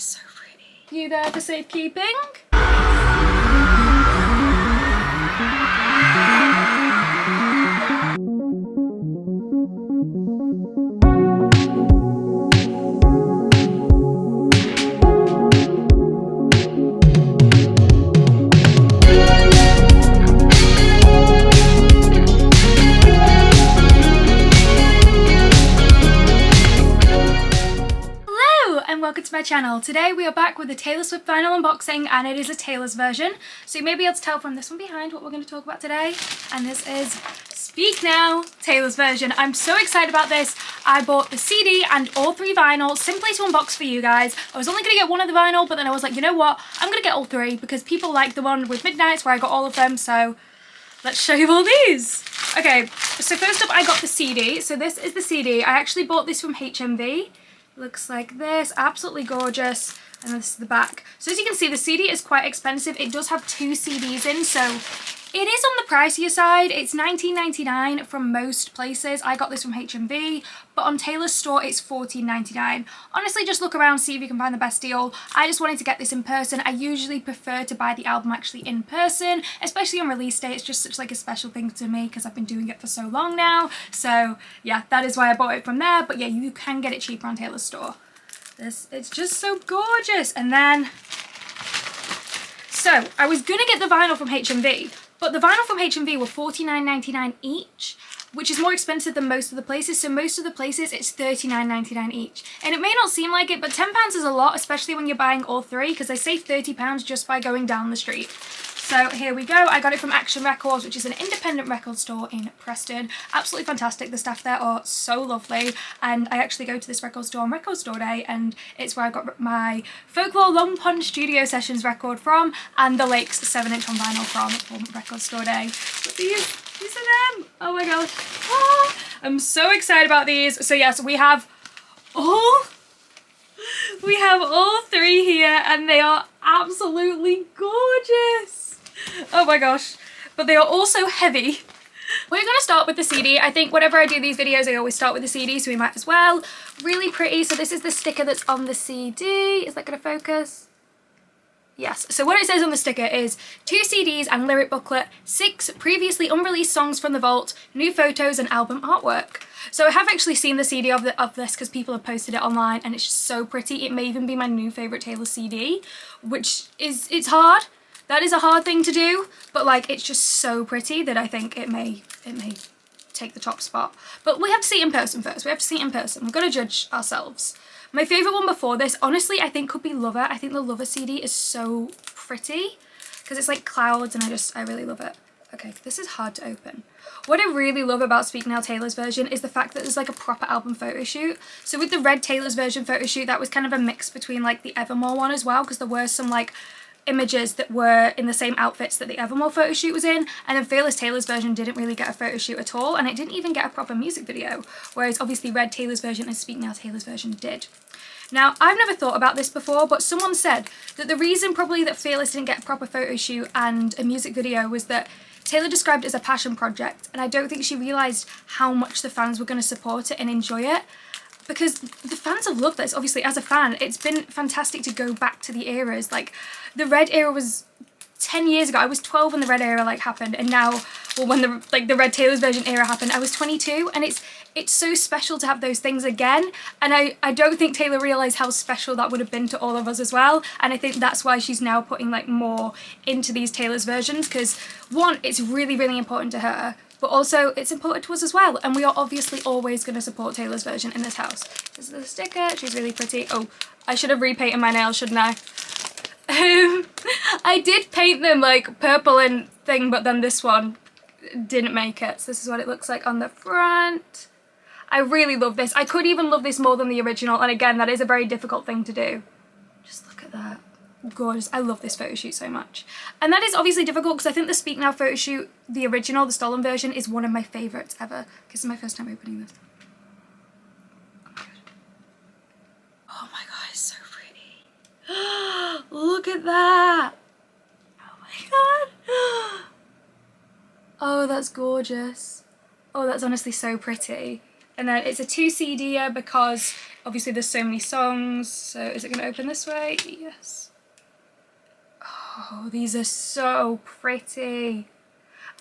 so pretty. You there for safekeeping? Welcome to my channel. Today we are back with the Taylor Swift vinyl unboxing, and it is a Taylor's version. So you may be able to tell from this one behind what we're going to talk about today. And this is Speak Now, Taylor's version. I'm so excited about this. I bought the CD and all 3 vinyls simply to unbox for you guys. I was only going to get one of the vinyl, but then I was like, you know what? I'm going to get all 3 because people like the one with Midnights where I got all of them. So let's show you all these. Okay, so first up I got the CD. So this is the CD. I actually bought this from HMV. Looks like this, absolutely gorgeous, and this is the back. So as you can see, the CD is quite expensive. It does have 2 CDs in, so it is on the pricier side. It's $19.99 from most places. I got this from HMV, but on Taylor's store it's $14.99. Honestly, just look around, see if you can find the best deal. I just wanted to get this in person. I usually prefer to buy the album actually in person, especially on release day. It's just such like a special thing to me because I've been doing it for so long now. So yeah, that is why I bought it from there. But yeah, you can get it cheaper on Taylor's store. It's just so gorgeous. And then, so I was gonna get the vinyl from HMV, but the vinyl from HMV were $49.99 each, which is more expensive than most of the places. So most of the places it's $39.99 each. And it may not seem like it, but £10 is a lot, especially when you're buying all 3, because I save £30 just by going down the street. So here we go. I got it from Action Records, which is an independent record store in Preston. Absolutely fantastic. The staff there are so lovely. And I actually go to this record store on Record Store Day, and it's where I got my Folklore Long Pond Studio Sessions record from, and the Lakes 7-inch on vinyl from Record Store Day. But these are them. Oh my gosh. Ah, I'm so excited about these. So yes, we have all 3 here, and they are absolutely gorgeous. Oh my gosh, but they are also heavy. We're going to start with the CD. I think whenever I do these videos I always start with the CD, so we might as well. Really pretty. So this is the sticker that's on the CD. Is that going to focus? Yes. So what it says on the sticker is 2 CDs and lyric booklet, 6 previously unreleased songs from the vault, new photos and album artwork. So I have actually seen the CD of this because people have posted it online, and it's just so pretty. It may even be my new favourite Taylor CD, which is, it's hard. That is a hard thing to do, but like it's just so pretty that I think it may take the top spot. But we have to see it in person first. We have to see it in person. We've got to judge ourselves. My favourite one before this, honestly, I think could be Lover. I think the Lover CD is so pretty because it's like clouds, and I really love it. Okay, this is hard to open. What I really love about Speak Now Taylor's version is the fact that there's like a proper album photo shoot. So with the Red Taylor's version photo shoot, that was kind of a mix between like the Evermore one as well, because there were some like images that were in the same outfits that the Evermore photo shoot was in, and then Fearless Taylor's version didn't really get a photo shoot at all, and it didn't even get a proper music video, whereas obviously Red Taylor's version and Speak Now Taylor's version did. Now, I've never thought about this before, but someone said that the reason probably that Fearless didn't get a proper photo shoot and a music video was that Taylor described it as a passion project, and I don't think she realised how much the fans were going to support it and enjoy it. Because the fans have loved this. Obviously, as a fan, it's been fantastic to go back to the eras. Like, the Red era was 10 years ago. I was 12 when the Red era like happened, and now, well, when the Red Taylor's version era happened, I was 22, and it's so special to have those things again. And I don't think Taylor realised how special that would have been to all of us as well. And I think that's why she's now putting like more into these Taylor's versions, because one, it's really, really important to her, but also it's important to us as well, and we are obviously always going to support Taylor's version in this house. This is the sticker. She's really pretty. Oh, I should have repainted my nails, shouldn't I? I did paint them like purple and thing, but then this one didn't make it. So this is what it looks like on the front. I really love this. I could even love this more than the original, and again, that is a very difficult thing to do. Just look at that. Gorgeous. I love this photo shoot so much. And that is obviously difficult because I think the Speak Now photo shoot, the original, the stolen version, is one of my favourites ever. This is my first time opening this. Oh my god, it's so pretty. Look at that. Oh my god. Oh, that's gorgeous. Oh, that's honestly so pretty. And then it's a 2 CD-er because obviously there's so many songs. So is it going to open this way? Yes. Oh, these are so pretty.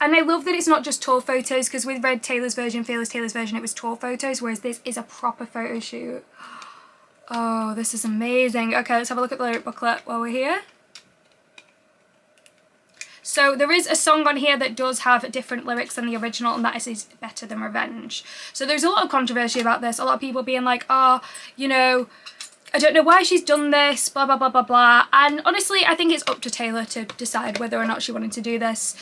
And I love that it's not just tour photos, because with Red Taylor's version, Fearless Taylor's version, it was tour photos, whereas this is a proper photo shoot. Oh, this is amazing. Okay, let's have a look at the lyric booklet while we're here. So there is a song on here that does have different lyrics than the original, and that is Better Than Revenge. So there's a lot of controversy about this. A lot of people being like, oh, you know, I don't know why she's done this, blah, blah, blah, blah, blah. And honestly, I think it's up to Taylor to decide whether or not she wanted to do this.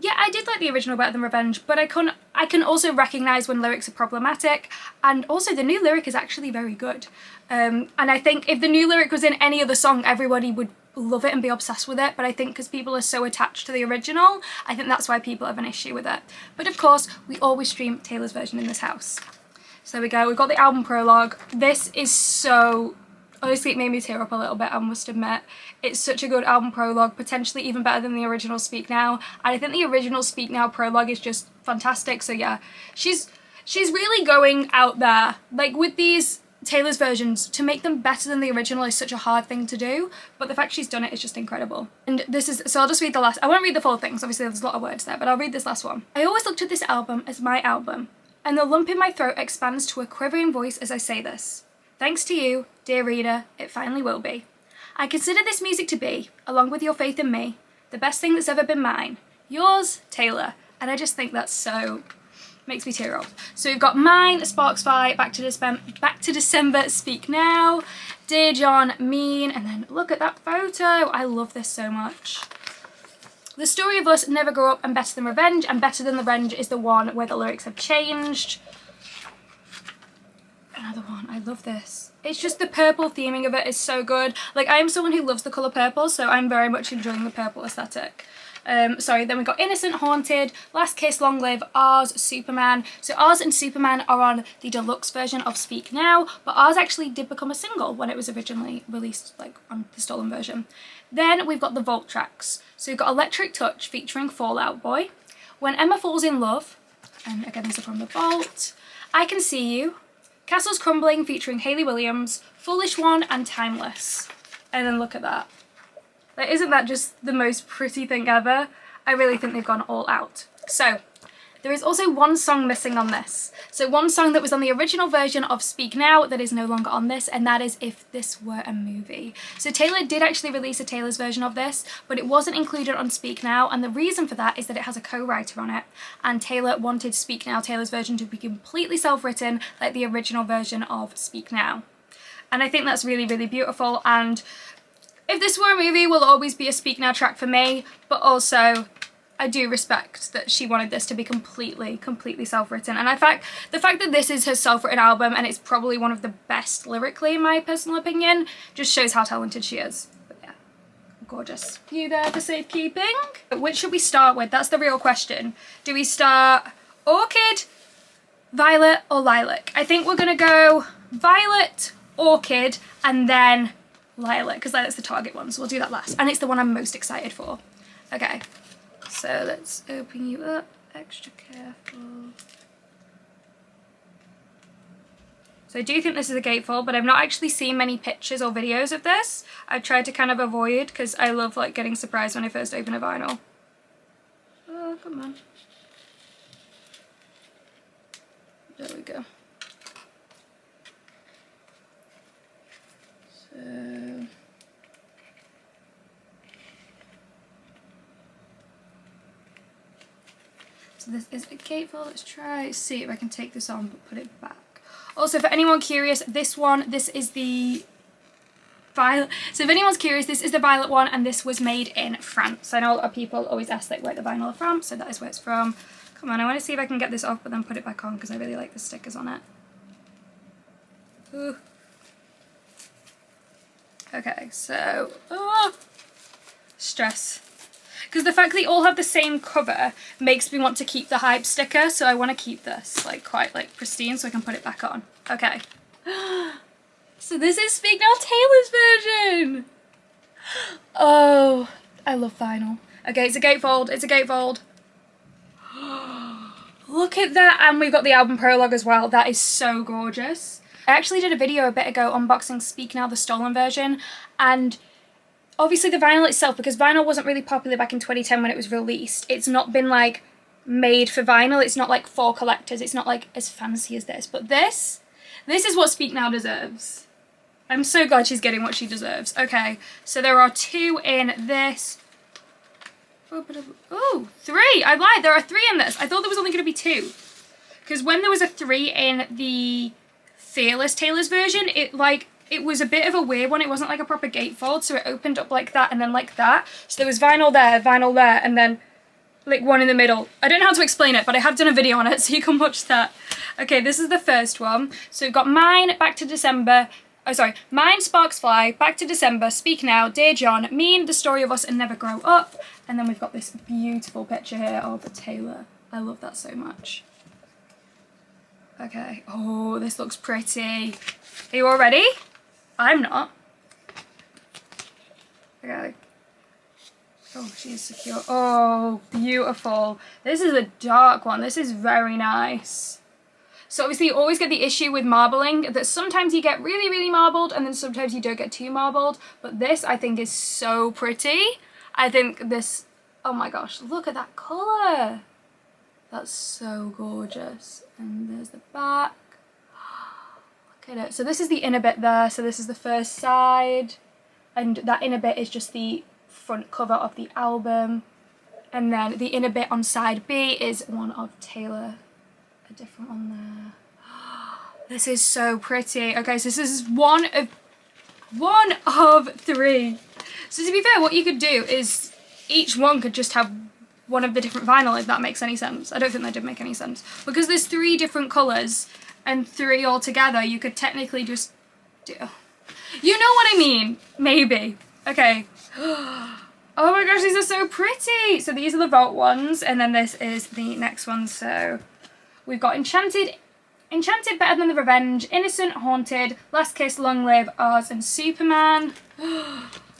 Yeah, I did like the original Better Than Revenge, but I can also recognise when lyrics are problematic, and also the new lyric is actually very good. And I think if the new lyric was in any other song, everybody would love it and be obsessed with it, but I think because people are so attached to the original, I think that's why people have an issue with it. But of course, we always stream Taylor's version in this house. So there we go, we've got the album prologue. This is so... honestly, it made me tear up a little bit, I must admit. It's such a good album prologue, potentially even better than the original Speak Now. And I think the original Speak Now prologue is just fantastic. So yeah, she's really going out there. Like with these Taylor's versions, to make them better than the original is such a hard thing to do. But the fact she's done it is just incredible. And this is, so I'll just read the last, I won't read the full thing, because obviously there's a lot of words there, but I'll read this last one. I always looked at this album as my album, and the lump in my throat expands to a quivering voice as I say this. Thanks to you, dear reader, it finally will be. I consider this music to be, along with your faith in me, the best thing that's ever been mine. Yours, Taylor. And I just think that's so... makes me tear up. So we've got Mine, Sparks Fly, Back to December, Speak Now, Dear John, Mean, and then look at that photo. I love this so much. The Story of Us, Never Grow Up, and Better Than Revenge, and Better Than Revenge is the one where the lyrics have changed. Another one, I love this. It's just the purple theming of it is so good. Like, I am someone who loves the colour purple, so I'm very much enjoying the purple aesthetic. Sorry, then we've got Innocent, Haunted, Last Kiss, Long Live, Ours, Superman. So Ours and Superman are on the deluxe version of Speak Now, but Ours actually did become a single when it was originally released, like, on the stolen version. Then we've got the vault tracks. So we've got Electric Touch featuring Fall Out Boy, When Emma Falls in Love, and again these are from the vault, I Can See You, Castles Crumbling featuring Hayley Williams, Foolish One, and Timeless. And then look at that. Like, isn't that just the most pretty thing ever? I really think they've gone all out. So, there is also one song missing on this. So one song that was on the original version of Speak Now that is no longer on this, and that is If This Were a Movie. So Taylor did actually release a Taylor's version of this, but it wasn't included on Speak Now, and the reason for that is that it has a co-writer on it, and Taylor wanted Speak Now, Taylor's version, to be completely self-written like the original version of Speak Now. And I think that's really, really beautiful, and If This Were a Movie will always be a Speak Now track for me, but also I do respect that she wanted this to be completely self-written. And the fact that this is her self-written album and it's probably one of the best lyrically, in my personal opinion, just shows how talented she is. But yeah, gorgeous. You there for safekeeping? Which should we start with? That's the real question. Do we start Orchid, Violet, or Lilac? I think we're gonna go Violet, Orchid, and then Lilac, because that's the Target one, so we'll do that last. And it's the one I'm most excited for. Okay. So let's open you up, extra careful. So I do think this is a gatefold, but I've not actually seen many pictures or videos of this. I've tried to kind of avoid, because I love like getting surprised when I first open a vinyl. Oh, come on. There we go. So this is a gatefold. Let's try see if I can take this on but put it back. Also, for anyone curious, this is the violet. So if anyone's curious, this is the violet one, and this was made in France. I know a lot of people always ask like where the vinyl are from, so that is where it's from. Come on, I want to see if I can get this off but then put it back on because I really like the stickers on it. Ooh. Okay, so stress. Because the fact that they all have the same cover makes me want to keep the hype sticker, so I want to keep this like quite like pristine so I can put it back on. Okay. So this is Speak Now Taylor's version. Oh, I love vinyl. Okay, it's a gatefold. It's a gatefold. Look at that. And we've got the album prologue as well. That is so gorgeous. I actually did a video a bit ago unboxing Speak Now, the stolen version, and obviously the vinyl itself, because vinyl wasn't really popular back in 2010 when it was released, it's not been like made for vinyl. It's not like for collectors. It's not like as fancy as this, but this is what Speak Now deserves. I'm so glad she's getting what she deserves. Okay, so there are 2 in this. Oh, 3. I lied. There are 3 in this. I thought there was only going to be 2. Because when there was a 3 in the Fearless Taylor's version, it was a bit of a weird one. It wasn't like a proper gatefold, so it opened up like that and then like that. So there was vinyl there, and then like one in the middle. I don't know how to explain it, but I have done a video on it, so you can watch that. Okay, this is the first one. So we've got Mine, Back to December. Oh, sorry. Mine, Sparks Fly, Back to December, Speak Now, Dear John, Mean, The Story of Us and Never Grow Up. And then we've got this beautiful picture here of Taylor. I love that so much. Okay. Oh, this looks pretty. Are you all ready? I'm not. Okay. Oh, she's secure. Oh, beautiful. This is a dark one. This is very nice. So obviously you always get the issue with marbling, that sometimes you get really, really marbled and then sometimes you don't get too marbled. But this I think is so pretty. I think this, oh my gosh, look at that colour. That's so gorgeous. And there's the back. Look at it. So this is the inner bit there. So this is the first side. And that inner bit is just the front cover of the album. And then the inner bit on side B is one of Taylor. A different one there. This is so pretty. Okay, so this is one of 3. So to be fair, what you could do is each one could just have one of the different vinyl, if that makes any sense. I don't think that did make any sense. Because there's 3 different colours and 3 all together, you could technically just do... You know what I mean? Maybe. Okay. Oh my gosh, these are so pretty! So these are the Vault ones, and then this is the next one, so... We've got Enchanted, Better Than the Revenge, Innocent, Haunted, Last Kiss, Long Live, Ours, and Superman.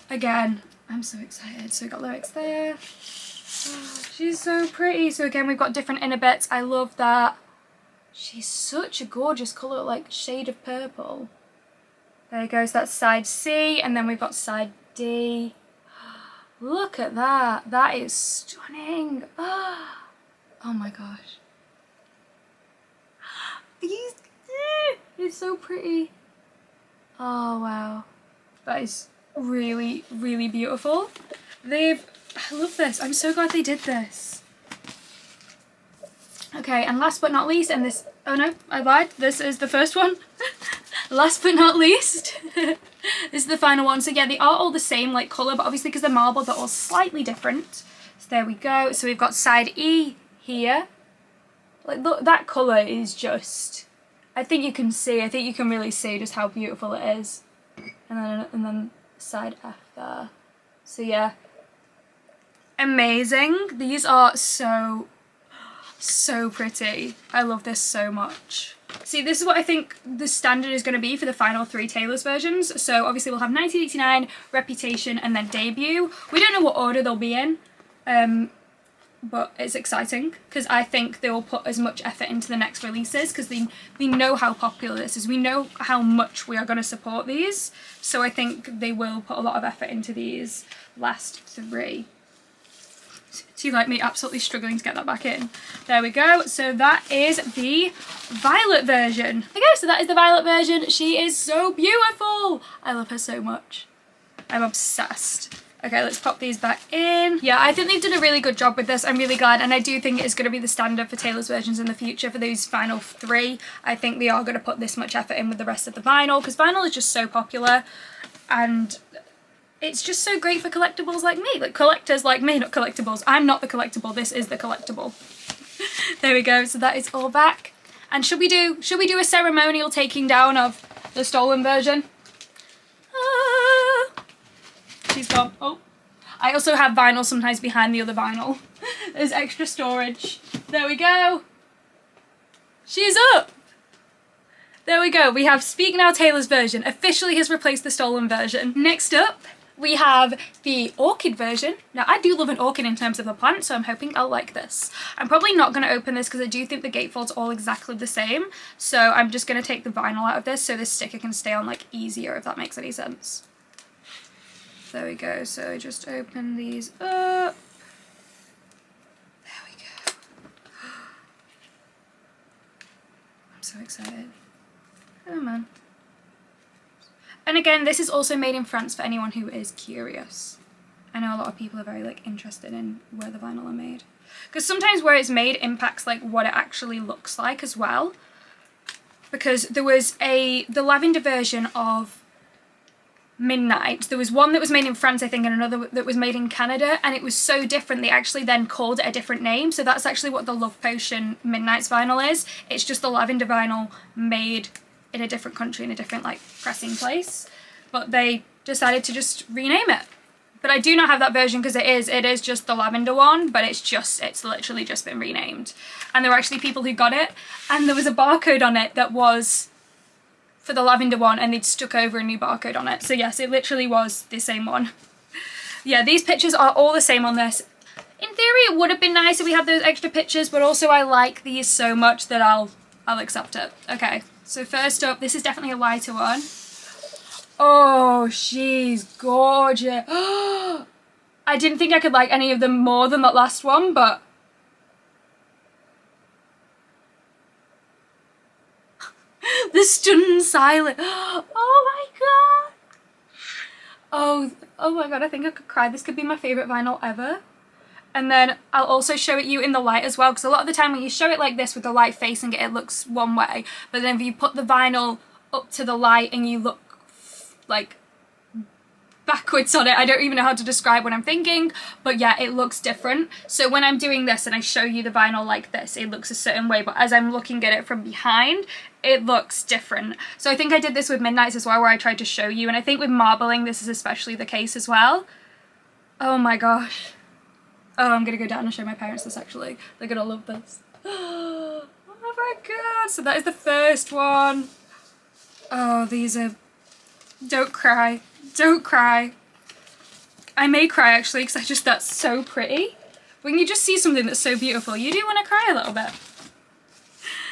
Again, I'm so excited. So we've got lyrics there. Oh, she's so pretty. So again, we've got different inner bits. I love that. She's such a gorgeous colour, like shade of purple. There goes, that's side C, and then we've got side D. Look at that. That is stunning. Oh my gosh. It's so pretty. Oh wow, that is really, really beautiful. I love this. I'm so glad they did this. Okay, and last but not least, and this, oh no, I lied. This is the first one. Last but not least, this is the final one. So yeah, they are all the same like colour, but obviously because they're marble, they're all slightly different. So there we go. So we've got side E here. Like, look, that colour is just, I think you can really see just how beautiful it is. And then side F there. So yeah, amazing. These are so pretty. I love this so much. See, this is what I think the standard is going to be for the final 3 Taylor's versions. So obviously we'll have 1989, Reputation, and then Debut. We don't know what order they'll be in. But it's exciting because I think they will put as much effort into the next releases because we know how popular this is. We know how much we are going to support these. So I think they will put a lot of effort into these last 3. So you like me absolutely struggling to get that back in. There we go. So that is the Violet version. Okay, so that is the Violet version. She is so beautiful. I love her so much. I'm obsessed. Okay, let's pop these back in. Yeah, I think they've done a really good job with this. I'm really glad, and I do think it is going to be the standard for Taylor's versions in the future for these final 3. I think they are going to put this much effort in with the rest of the vinyl, because vinyl is just so popular, and it's just so great for collectibles like me. Like, collectors like me, not collectibles. I'm not the collectible, this is the collectible. There we go, so that is all back. And should we do a ceremonial taking down of the stolen version? She's gone. Oh, I also have vinyl sometimes behind the other vinyl. There's extra storage. There we go. She's up. There we go. We have Speak Now Taylor's version officially has replaced the stolen version. Next up, we have the Orchid version. Now I do love an orchid in terms of the plant, so I'm hoping I'll like this. I'm probably not going to open this because I do think the gatefold's all exactly the same, so I'm just going to take the vinyl out of this so this sticker can stay on like easier, if that makes any sense. There we go, so just open these up. There we go. I'm so excited. Oh man. And again, this is also made in France for anyone who is curious. I know a lot of people are very like interested in where the vinyl are made. Because sometimes where it's made impacts like what it actually looks like as well. Because there was the lavender version of Midnight. There was one that was made in France, I think, and another that was made in Canada, and it was so different they actually then called it a different name. So that's actually what the Love Potion Midnight's vinyl is. It's just the lavender vinyl made in a different country, in a different like pressing place, but they decided to just rename it. But I do not have that version because it is just the lavender one, but it's literally just been renamed. And there were actually people who got it, and there was a barcode on it that was for the lavender one, and they'd stuck over a new barcode on it. So yes, it literally was the same one. Yeah, these pictures are all the same on this. In theory, it would have been nice if we had those extra pictures, but also I like these so much that I'll accept it. Okay. So first up, this is definitely a lighter one. Oh, she's gorgeous. I didn't think I could like any of them more than that last one, but... the stunned silence. Oh my god. Oh my god, I think I could cry. This could be my favourite vinyl ever. And then I'll also show it you in the light as well, because a lot of the time when you show it like this with the light facing it, it looks one way, but then if you put the vinyl up to the light and you look like backwards on it, I don't even know how to describe what I'm thinking, but yeah, it looks different. So when I'm doing this and I show you the vinyl like this, it looks a certain way, but as I'm looking at it from behind, it looks different. So I think I did this with Midnights as well, where I tried to show you, and I think with Marbling this is especially the case as well. Oh my gosh. Oh, I'm gonna go down and show my parents this actually. They're gonna love this. Oh my god. So that is the first one. Oh, these are... Don't cry. Don't cry. I may cry actually because that's so pretty. When you just see something that's so beautiful, you do want to cry a little bit.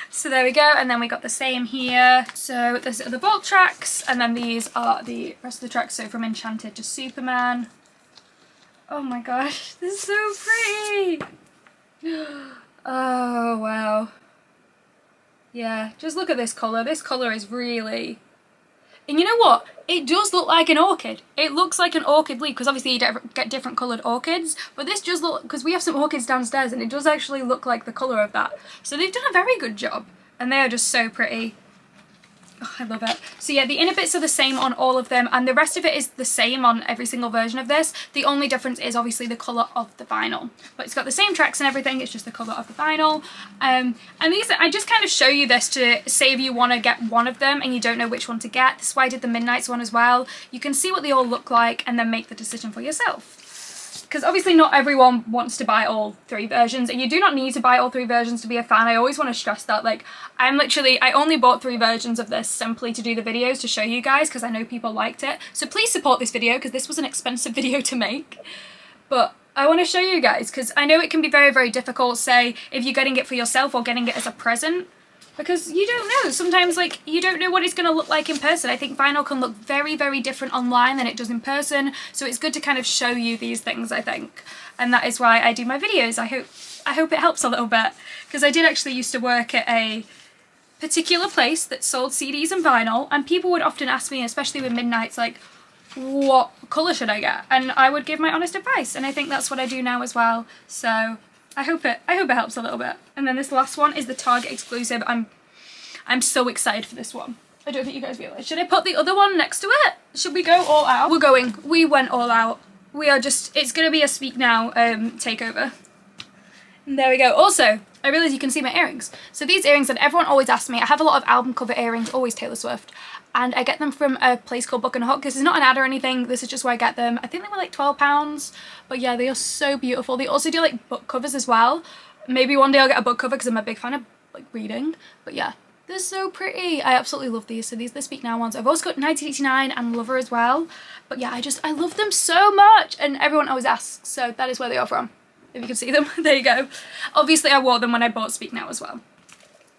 So there we go, and then we got the same here. So these are the bulk tracks, and then these are the rest of the tracks, so from Enchanted to Superman. Oh my gosh, this is so pretty! Oh wow. Yeah, just look at this colour. This colour is really... And you know what? It does look like an orchid. It looks like an orchid leaf, because obviously you get different coloured orchids, but this does look, because we have some orchids downstairs, and it does actually look like the colour of that. So they've done a very good job, and they are just so pretty. Oh, I love it. So yeah, the inner bits are the same on all of them, and the rest of it is the same on every single version of this. The only difference is obviously the colour of the vinyl. But it's got the same tracks and everything, it's just the colour of the vinyl. And these, I just kind of show you this to say if you want to get one of them and you don't know which one to get. This is why I did the Midnights one as well. You can see what they all look like and then make the decision for yourself. Because obviously not everyone wants to buy all three versions, and you do not need to buy all three versions to be a fan. I always want to stress that. Like, I only bought 3 versions of this simply to do the videos to show you guys, because I know people liked it. So please support this video, because this was an expensive video to make. But I want to show you guys, because I know it can be very, very difficult, say, if you're getting it for yourself or getting it as a present. Because you don't know. Sometimes, like, you don't know what it's going to look like in person. I think vinyl can look very, very different online than it does in person. So it's good to kind of show you these things, I think. And that is why I do my videos. I hope it helps a little bit. Because I did actually used to work at a particular place that sold CDs and vinyl. And people would often ask me, especially with Midnights, like, what colour should I get? And I would give my honest advice. And I think that's what I do now as well. So... I hope it helps a little bit. And then this last one is the Target exclusive. I'm so excited for this one. I don't think you guys realise. Should I put the other one next to it? Should we go all out? We went all out. We are just, it's gonna be a Speak Now takeover. And there we go. Also, I realised you can see my earrings. So these earrings that everyone always asks me, I have a lot of album cover earrings, always Taylor Swift. And I get them from a place called Book and Hook. This is not an ad or anything, this is just where I get them. I think they were like £12, but yeah, they are so beautiful. They also do like book covers as well. Maybe one day I'll get a book cover because I'm a big fan of like reading, but yeah, They're so pretty. I absolutely love these. So these are the Speak Now ones. I've also got 1989 and Lover as well. But yeah, I love them so much. And everyone always asks, so that is where they are from. If you can see them, there you go. Obviously I wore them when I bought Speak Now as well.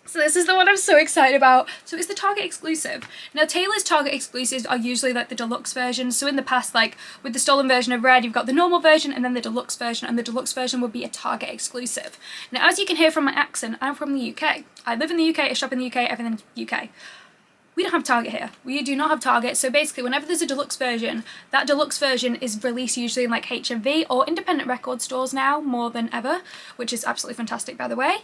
So this is the one I'm so excited about. So it's the Target exclusive. Now Taylor's Target exclusives are usually like the deluxe versions. So in the past, like with the stolen version of Red, you've got the normal version and then the deluxe version, and the deluxe version would be a Target exclusive. Now as you can hear from my accent, I'm from the UK. I live in the UK, I shop in the UK, everything's UK. We don't have Target here. We do not have Target. So basically whenever there's a deluxe version, that deluxe version is released usually in like HMV or independent record stores now more than ever, which is absolutely fantastic by the way.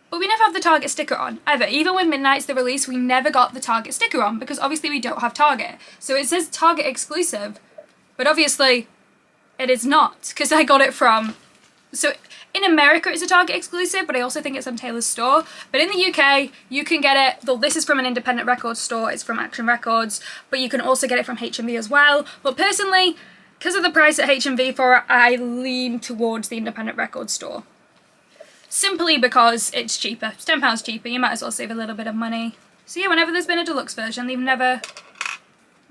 But we never have the Target sticker on, ever. Even when Midnight's the release, we never got the Target sticker on because obviously we don't have Target. So it says Target exclusive, but obviously it is not because I got it from... So in America it's a Target exclusive, but I also think it's on Taylor's store. But in the UK, you can get it... Though this is from an independent record store, it's from Action Records, but you can also get it from HMV as well. But personally, because of the price at HMV for it, I lean towards the independent record store. Simply because it's cheaper. It's £10 cheaper, you might as well save a little bit of money. So yeah, whenever there's been a deluxe version, they've never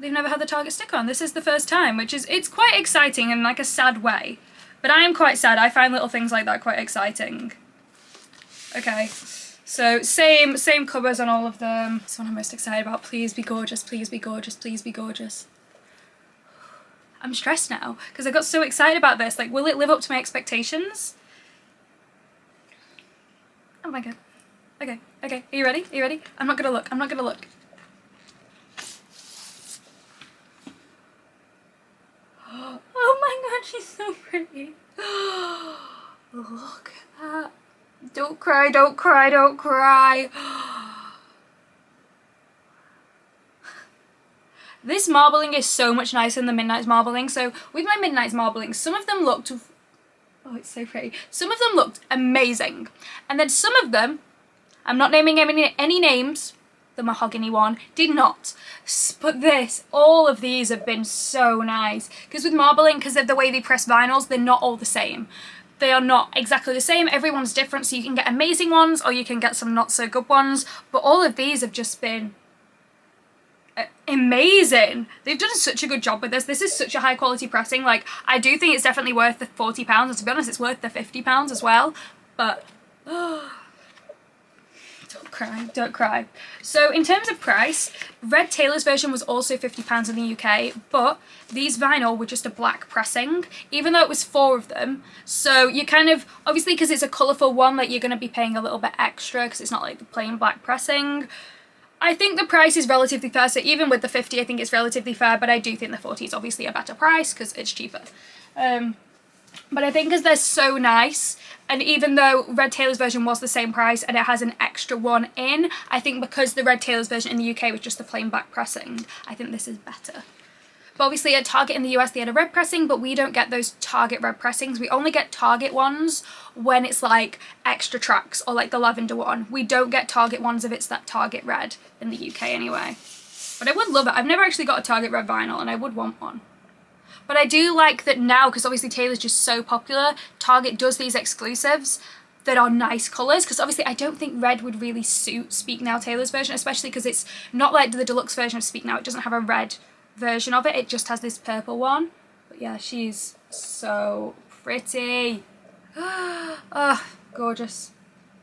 had the Target sticker on. This is the first time, which is, it's quite exciting in like a sad way. But I am quite sad, I find little things like that quite exciting. Okay, so same covers on all of them. This one I'm most excited about. Please be gorgeous, please be gorgeous, please be gorgeous. I'm stressed now, because I got so excited about this. Like, will it live up to my expectations? Oh my god. Okay, okay. Are you ready? Are you ready? I'm not gonna look. I'm not gonna look. Oh my god, she's so pretty. Look at that. Don't cry, don't cry, don't cry. This marbling is so much nicer than the Midnight's marbling. So with my Midnight's marbling, some of them looked... Oh, it's so pretty. Some of them looked amazing. And then some of them, I'm not naming any names, the mahogany one, did not. But this, all of these have been so nice. Because with marbling, because of the way they press vinyls, they're not all the same. They are not exactly the same. Everyone's different, so you can get amazing ones or you can get some not so good ones. But all of these have just been amazing. They've done such a good job with this. This is such a high quality pressing. Like, I do think it's definitely worth the £40, and to be honest it's worth the £50 as well, but don't cry, don't cry. So in terms of price, Red Taylor's version was also £50 in the UK, but these vinyl were just a black pressing, even though it was 4 of them. So you kind of, obviously because it's a colourful one, like you're going to be paying a little bit extra because it's not like the plain black pressing. I think the price is relatively fair, so even with the 50 I think it's relatively fair, but I do think the 40 is obviously a better price because it's cheaper. But I think because they're so nice, and even though Red Taylor's version was the same price and it has an extra one in, I think because the Red Taylor's version in the UK was just the plain black pressing, I think this is better. But obviously at Target in the US they had a red pressing, but we don't get those Target red pressings. We only get Target ones when it's like extra tracks or like the lavender one. We don't get Target ones if it's that Target red in the UK anyway. But I would love it. I've never actually got a Target red vinyl and I would want one. But I do like that now, because obviously Taylor's just so popular, Target does these exclusives that are nice colours, because obviously I don't think red would really suit Speak Now Taylor's version, especially because it's not like the deluxe version of Speak Now. It doesn't have a red version of it, it just has this purple one. But yeah, she's so pretty. Oh, gorgeous.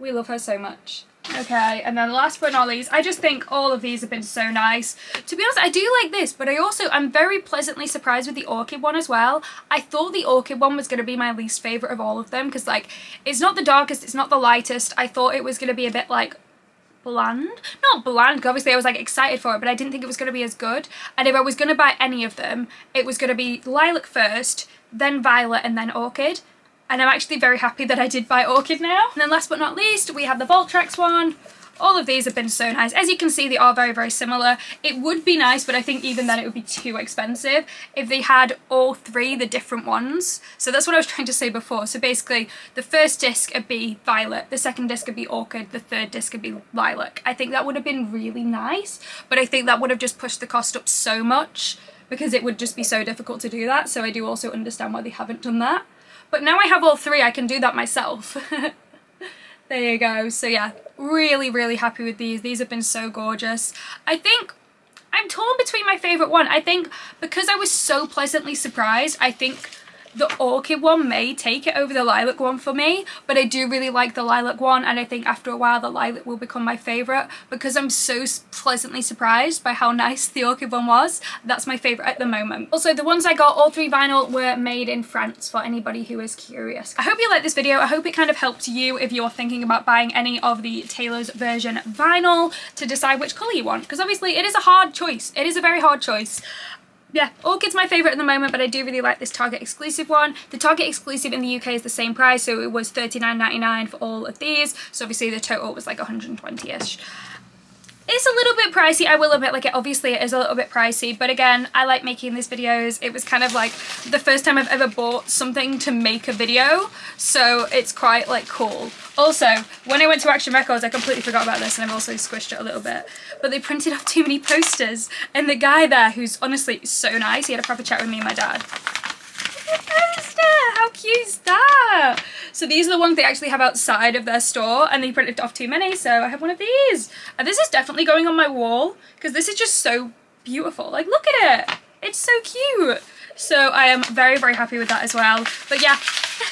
We love her so much. Okay, and then last but not least, I just think all of these have been so nice. To be honest, I do like this, but I'm very pleasantly surprised with the Orchid one as well. I thought the Orchid one was going to be my least favourite of all of them, because like, it's not the darkest, it's not the lightest. I thought it was going to be a bit like bland. Not bland, because obviously I was like excited for it, but I didn't think it was going to be as good. And if I was going to buy any of them, it was going to be Lilac first, then Violet, and then Orchid. And I'm actually very happy that I did buy Orchid now. And then last but not least, we have the Voltrex one. All of these have been so nice. As you can see, they are very, very similar. It would be nice, but I think even then it would be too expensive if they had all 3, the different ones. So that's what I was trying to say before. So basically, the first disc would be Violet, the second disc would be Orchid, the third disc would be Lilac. I think that would have been really nice, but I think that would have just pushed the cost up so much because it would just be so difficult to do that. So I do also understand why they haven't done that. But now I have all 3, I can do that myself. There you go. So yeah, really, really happy with these. These have been so gorgeous. I think I'm torn between my favourite one. I think because I was so pleasantly surprised, I think the Orchid one may take it over the Lilac one for me, but I do really like the Lilac one, and I think after a while the Lilac will become my favourite because I'm so pleasantly surprised by how nice the Orchid one was. That's my favourite at the moment. Also, the ones I got, all 3 vinyl, were made in France for anybody who is curious. I hope you liked this video. I hope it kind of helped you if you're thinking about buying any of the Taylor's version vinyl to decide which colour you want, because obviously it is a hard choice. It is a very hard choice. Yeah, Orchid's my favourite at the moment, but I do really like this Target exclusive one. The Target exclusive in the UK is the same price, so it was $39.99 for all of these. So obviously the total was like 120-ish. It's a little bit pricey, I will admit, like obviously it is a little bit pricey, but again, I like making these videos. It was kind of like the first time I've ever bought something to make a video, so it's quite like cool. Also, when I went to Action Records, I completely forgot about this and I've also squished it a little bit, but they printed off too many posters, and the guy there, who's honestly so nice, he had a proper chat with me and my dad. How cute is that? So these are the ones they actually have outside of their store, and they printed off too many, so I have one of these. And this is definitely going on my wall because this is just so beautiful. Like, look at it. It's so cute. So I am very, very happy with that as well. But yeah,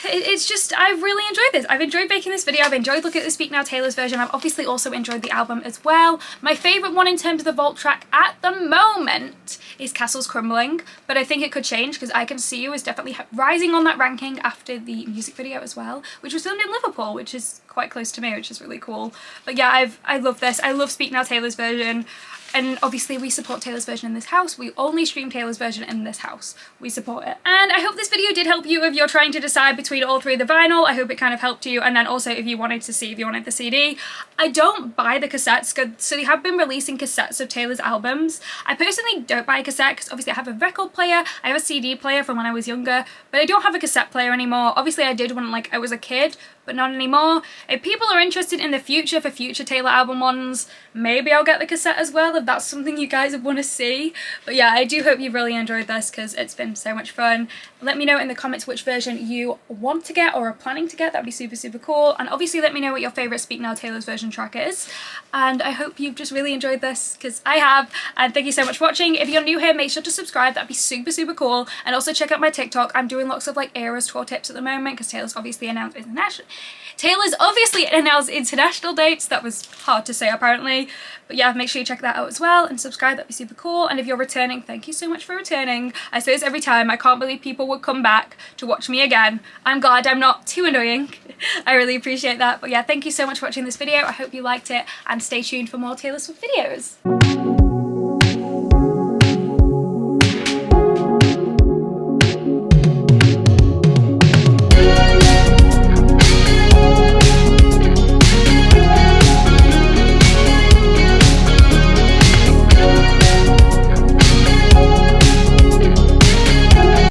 it's just, I've really enjoyed this. I've enjoyed making this video. I've enjoyed looking at the Speak Now Taylor's version. I've obviously also enjoyed the album as well. My favourite one in terms of the vault track at the moment is Castles Crumbling, but I think it could change because I Can See You is definitely rising on that ranking after the music video as well, which was filmed in Liverpool, which is quite close to me, which is really cool. But yeah, I love this. I love Speak Now Taylor's version. And obviously we support Taylor's version in this house. We only stream Taylor's version in this house. We support it. And I hope this video did help you if you're trying to decide between all 3 of the vinyl. I hope it kind of helped you. And then also if you wanted to see, if you wanted the CD. I don't buy the cassettes, so they have been releasing cassettes of Taylor's albums. I personally don't buy a cassette because obviously I have a record player, I have a CD player from when I was younger, but I don't have a cassette player anymore. Obviously I did when like I was a kid, but not anymore. If people are interested in the future for future Taylor album ones, maybe I'll get the cassette as well if that's something you guys want to see. But yeah, I do hope you've really enjoyed this because it's been so much fun. Let me know in the comments which version you want to get or are planning to get. That'd be super, super cool. And obviously let me know what your favourite Speak Now Taylor's version track is. And I hope you've just really enjoyed this because I have. And thank you so much for watching. If you're new here, make sure to subscribe. That'd be super, super cool. And also check out my TikTok. I'm doing lots of like Eras tour tips at the moment because Taylor's obviously announced international dates. That was hard to say apparently. But yeah, make sure you check that out as well and subscribe. That'd be super cool. And if you're returning, thank you so much for returning. I say this every time. I can't believe people would come back to watch me again. I'm glad I'm not too annoying. I really appreciate that. But yeah, thank you so much for watching this video. I hope you liked it and stay tuned for more Taylor Swift videos.